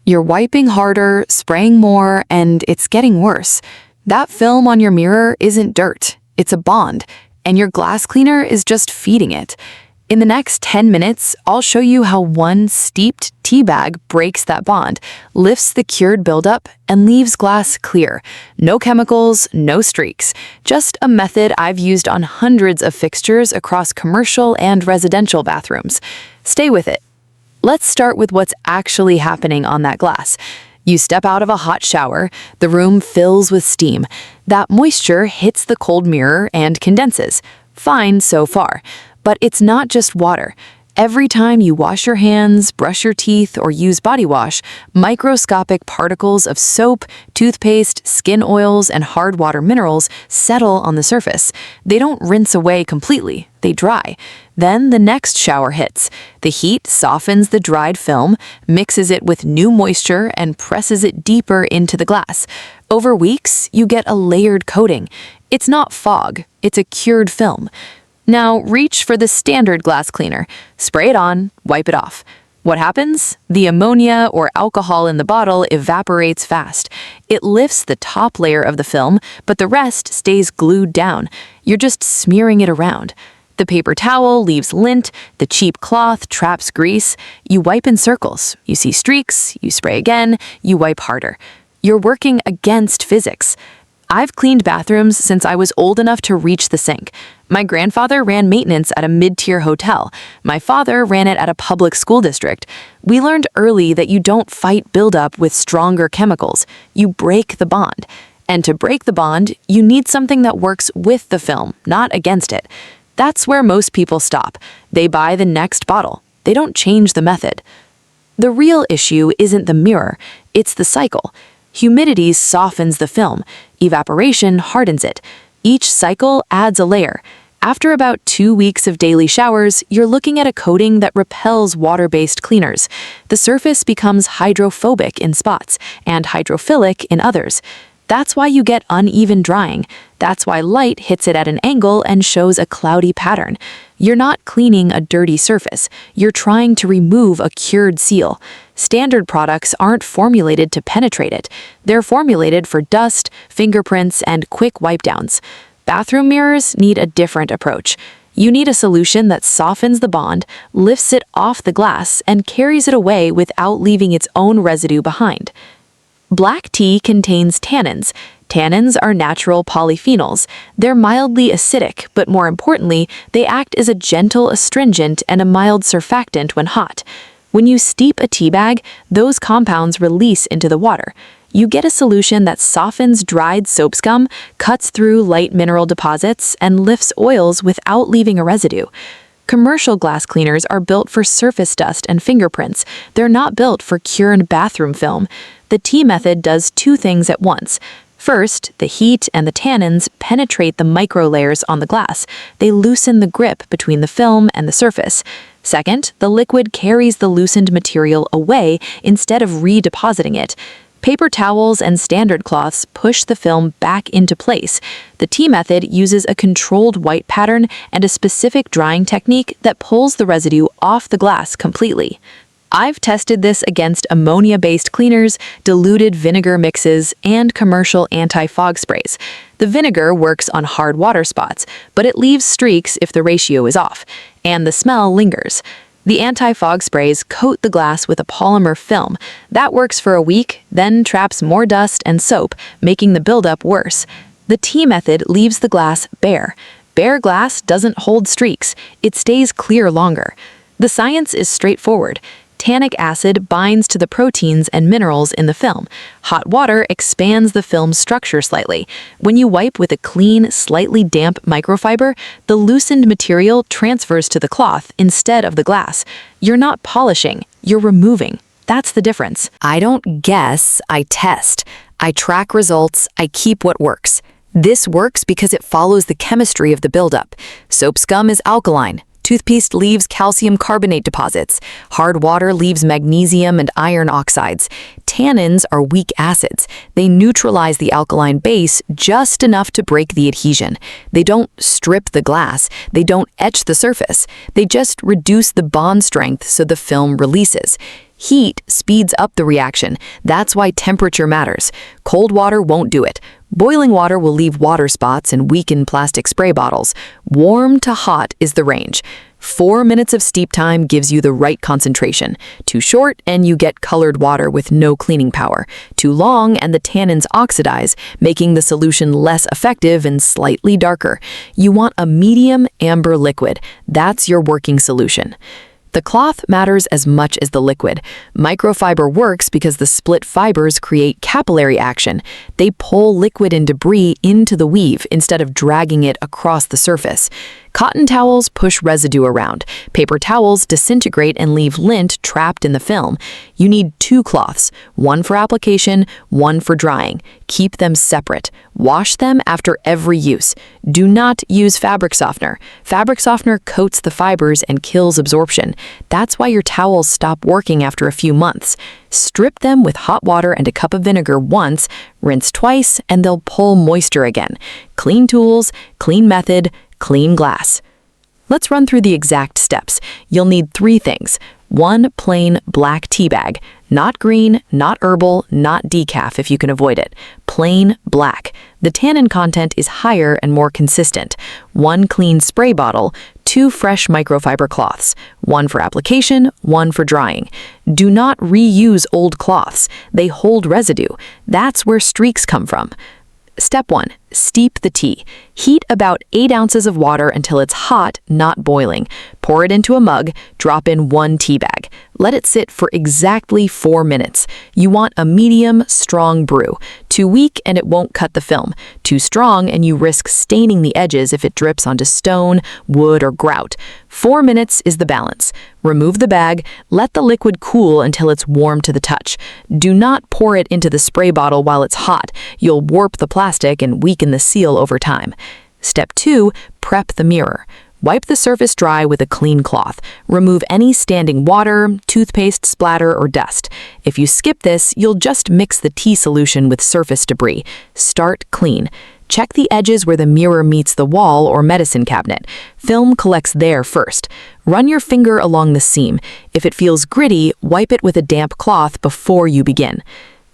You're wiping harder, spraying more, and it's getting worse. That film on your mirror isn't dirt, it's a bond, and your glass cleaner is just feeding it. In the next 10 minutes, I'll show you how one steeped tea bag breaks that bond, lifts the cured buildup, and leaves glass clear. No chemicals, no streaks. Just a method I've used on hundreds of fixtures across commercial and residential bathrooms. Stay with it. Let's start with what's actually happening on that glass. You step out of a hot shower, the room fills with steam. That moisture hits the cold mirror and condenses. Fine so far. But it's not just water. Every time you wash your hands, brush your teeth, or use body wash, microscopic particles of soap, toothpaste, skin oils, and hard water minerals settle on the surface. They don't rinse away completely, they dry. Then the next shower hits. The heat softens the dried film, mixes it with new moisture, and presses it deeper into the glass. Over weeks, you get a layered coating. It's not fog, it's a cured film. Now reach for the standard glass cleaner. Spray it on, wipe it off. What happens? The ammonia or alcohol in the bottle evaporates fast. It lifts the top layer of the film, but the rest stays glued down. You're just smearing it around. The paper towel leaves lint, the cheap cloth traps grease. You wipe in circles. You see streaks, you spray again, you wipe harder. You're working against physics. I've cleaned bathrooms since I was old enough to reach the sink. My grandfather ran maintenance at a mid-tier hotel. My father ran it at a public school district. We learned early that you don't fight buildup with stronger chemicals. You break the bond. And to break the bond, you need something that works with the film, not against it. That's where most people stop. They buy the next bottle. They don't change the method. The real issue isn't the mirror, it's the cycle. Humidity softens the film. Evaporation hardens it. Each cycle adds a layer. After about 2 weeks of daily showers, you're looking at a coating that repels water-based cleaners. The surface becomes hydrophobic in spots and hydrophilic in others. That's why you get uneven drying. That's why light hits it at an angle and shows a cloudy pattern. You're not cleaning a dirty surface. You're trying to remove a cured seal. Standard products aren't formulated to penetrate it. They're formulated for dust, fingerprints, and quick wipe-downs. Bathroom mirrors need a different approach. You need a solution that softens the bond, lifts it off the glass, and carries it away without leaving its own residue behind. Black tea contains tannins. Tannins are natural polyphenols. They're mildly acidic, but more importantly, they act as a gentle astringent and a mild surfactant when hot. When you steep a tea bag, those compounds release into the water. You get a solution that softens dried soap scum, cuts through light mineral deposits, and lifts oils without leaving a residue. Commercial glass cleaners are built for surface dust and fingerprints. They're not built for cured bathroom film. The tea method does two things at once. First, the heat and the tannins penetrate the microlayers on the glass. They loosen the grip between the film and the surface. Second, the liquid carries the loosened material away instead of redepositing it. Paper towels and standard cloths push the film back into place. The tea method uses a controlled white pattern and a specific drying technique that pulls the residue off the glass completely. I've tested this against ammonia-based cleaners, diluted vinegar mixes, and commercial anti-fog sprays. The vinegar works on hard water spots, but it leaves streaks if the ratio is off, and the smell lingers. The anti-fog sprays coat the glass with a polymer film. That works for a week, then traps more dust and soap, making the buildup worse. The tea method leaves the glass bare. Bare glass doesn't hold streaks. It stays clear longer. The science is straightforward. Tannic acid binds to the proteins and minerals in the film. Hot water expands the film's structure slightly. When you wipe with a clean, slightly damp microfiber, the loosened material transfers to the cloth instead of the glass. You're not polishing, you're removing. That's the difference. I don't guess, I test. I track results, I keep what works. This works because it follows the chemistry of the buildup. Soap scum is alkaline. Toothpaste leaves calcium carbonate deposits. Hard water leaves magnesium and iron oxides. Tannins are weak acids. They neutralize the alkaline base just enough to break the adhesion. They don't strip the glass. They don't etch the surface. They just reduce the bond strength so the film releases. Heat speeds up the reaction. That's why temperature matters. Cold water won't do it. Boiling water will leave water spots and weaken plastic spray bottles. Warm to hot is the range. 4 minutes of steep time gives you the right concentration. Too short and you get colored water with no cleaning power. Too long and the tannins oxidize, making the solution less effective and slightly darker. You want a medium amber liquid. That's your working solution. The cloth matters as much as the liquid. Microfiber works because the split fibers create capillary action. They pull liquid and debris into the weave instead of dragging it across the surface. Cotton towels push residue around. Paper towels disintegrate and leave lint trapped in the film. You need 2 cloths, one for application, one for drying. Keep them separate. Wash them after every use. Do not use fabric softener. Fabric softener coats the fibers and kills absorption. That's why your towels stop working after a few months. Strip them with hot water and a cup of vinegar once, rinse twice, and they'll pull moisture again. Clean tools, clean method, clean glass. Let's run through the exact steps. You'll need 3 things. 1 plain black tea bag. Not green, not herbal, not decaf if you can avoid it. Plain black. The tannin content is higher and more consistent. 1 clean spray bottle. 2 fresh microfiber cloths. 1 for application, 1 for drying. Do not reuse old cloths. They hold residue. That's where streaks come from. Step 1. Steep the tea. Heat about 8 ounces of water until it's hot, not boiling. Pour it into a mug, drop in 1 tea bag. Let it sit for exactly 4 minutes. You want a medium, strong brew. Too weak and it won't cut the film. Too strong and you risk staining the edges if it drips onto stone, wood, or grout. 4 minutes is the balance. Remove the bag, let the liquid cool until it's warm to the touch. Do not pour it into the spray bottle while it's hot. You'll warp the plastic and weaken the seal over time. Step 2. Prep the mirror. Wipe the surface dry with a clean cloth. Remove any standing water, toothpaste splatter, or dust. If you skip this, you'll just mix the tea solution with surface debris. Start clean. Check the edges where the mirror meets the wall or medicine cabinet. Film collects there first. Run your finger along the seam. If it feels gritty, wipe it with a damp cloth before you begin.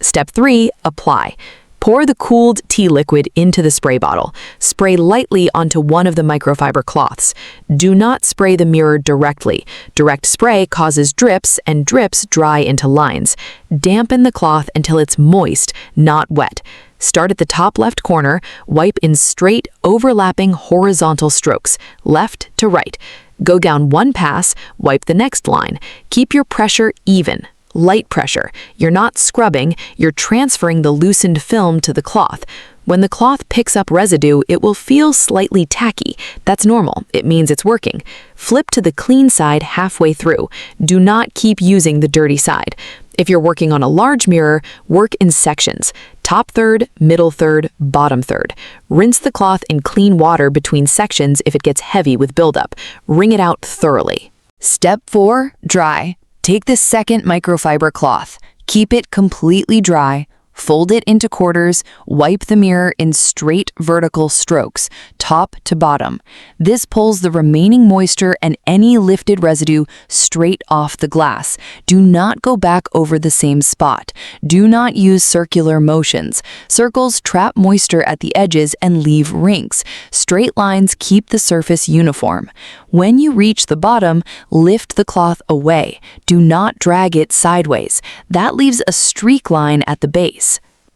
Step 3. Apply. Pour the cooled tea liquid into the spray bottle. Spray lightly onto one of the microfiber cloths. Do not spray the mirror directly. Direct spray causes drips, and drips dry into lines. Dampen the cloth until it's moist, not wet. Start at the top left corner, wipe in straight, overlapping horizontal strokes, left to right. Go down 1 pass, wipe the next line. Keep your pressure even. Light pressure. You're not scrubbing, you're transferring the loosened film to the cloth. When the cloth picks up residue, it will feel slightly tacky. That's normal. It means it's working. Flip to the clean side halfway through. Do not keep using the dirty side. If you're working on a large mirror, work in sections. Top third, middle third, bottom third. Rinse the cloth in clean water between sections if it gets heavy with buildup. Wring it out thoroughly. Step 4. Dry. Take the second microfiber cloth. Keep it completely dry. Fold it into quarters, wipe the mirror in straight vertical strokes, top to bottom. This pulls the remaining moisture and any lifted residue straight off the glass. Do not go back over the same spot. Do not use circular motions. Circles trap moisture at the edges and leave rings. Straight lines keep the surface uniform. When you reach the bottom, lift the cloth away. Do not drag it sideways. That leaves a streak line at the base.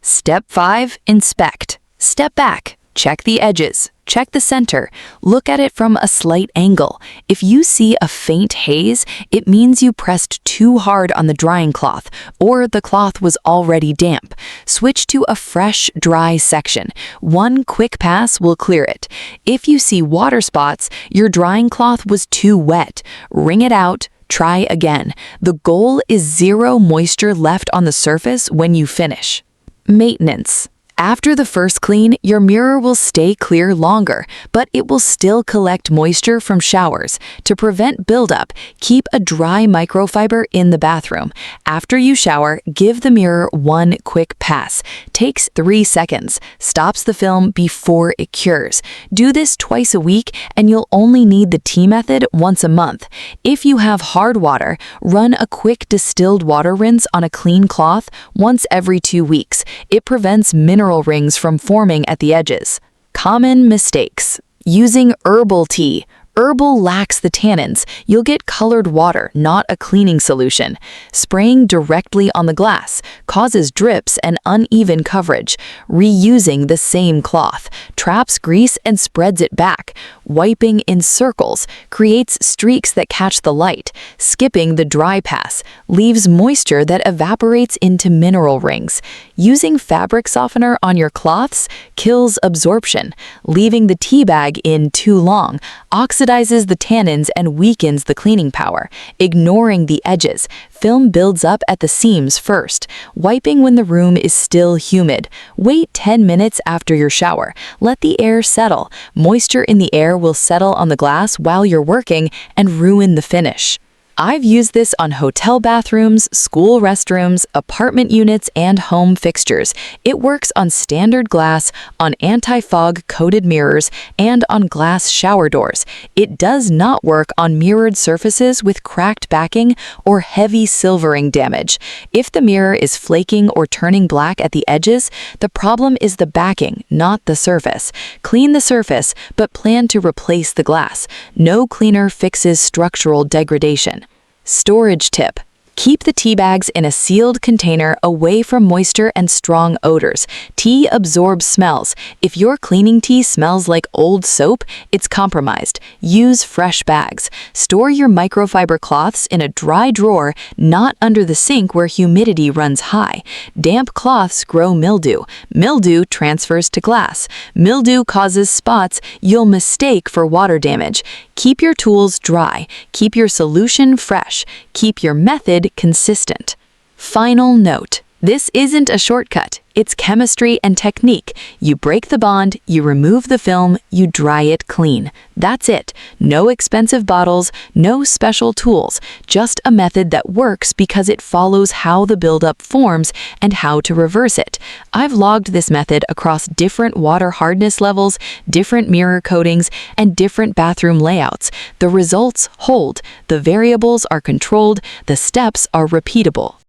Step 5. Inspect. Step back. Check the edges. Check the center. Look at it from a slight angle. If you see a faint haze, it means you pressed too hard on the drying cloth, or the cloth was already damp. Switch to a fresh, dry section. 1 quick pass will clear it. If you see water spots, your drying cloth was too wet. Wring it out. Try again. The goal is 0 moisture left on the surface when you finish. Maintenance. After the first clean, your mirror will stay clear longer, but it will still collect moisture from showers. To prevent buildup, keep a dry microfiber in the bathroom. After you shower, give the mirror one quick pass. Takes 3 seconds. Stops the film before it cures. Do this twice a week, and you'll only need the tea method once a month. If you have hard water, run a quick distilled water rinse on a clean cloth once every 2 weeks. It prevents mineral rings from forming at the edges. Common mistakes. Using herbal tea. Herbal lacks the tannins. You'll get colored water, not a cleaning solution. Spraying directly on the glass causes drips and uneven coverage. Reusing the same cloth traps grease and spreads it back. Wiping in circles creates streaks that catch the light. Skipping the dry pass leaves moisture that evaporates into mineral rings. Using fabric softener on your cloths kills absorption. Leaving the tea bag in too long oxidizes the tannins and weakens the cleaning power. Ignoring the edges, film builds up at the seams first. Wiping when the room is still humid. Wait 10 minutes after your shower. Let the air settle. Moisture in the air will settle on the glass while you're working and ruin the finish. I've used this on hotel bathrooms, school restrooms, apartment units, and home fixtures. It works on standard glass, on anti-fog coated mirrors, and on glass shower doors. It does not work on mirrored surfaces with cracked backing or heavy silvering damage. If the mirror is flaking or turning black at the edges, the problem is the backing, not the surface. Clean the surface, but plan to replace the glass. No cleaner fixes structural degradation. Storage tip. Keep the tea bags in a sealed container away from moisture and strong odors. Tea absorbs smells. If your cleaning tea smells like old soap, it's compromised. Use fresh bags. Store your microfiber cloths in a dry drawer, not under the sink where humidity runs high. Damp cloths grow mildew. Mildew transfers to glass. Mildew causes spots you'll mistake for water damage. Keep your tools dry. Keep your solution fresh. Keep your method consistent. Final note. This isn't a shortcut. It's chemistry and technique. You break the bond, you remove the film, you dry it clean. That's it. No expensive bottles, no special tools. Just a method that works because it follows how the buildup forms and how to reverse it. I've logged this method across different water hardness levels, different mirror coatings, and different bathroom layouts. The results hold. The variables are controlled. The steps are repeatable.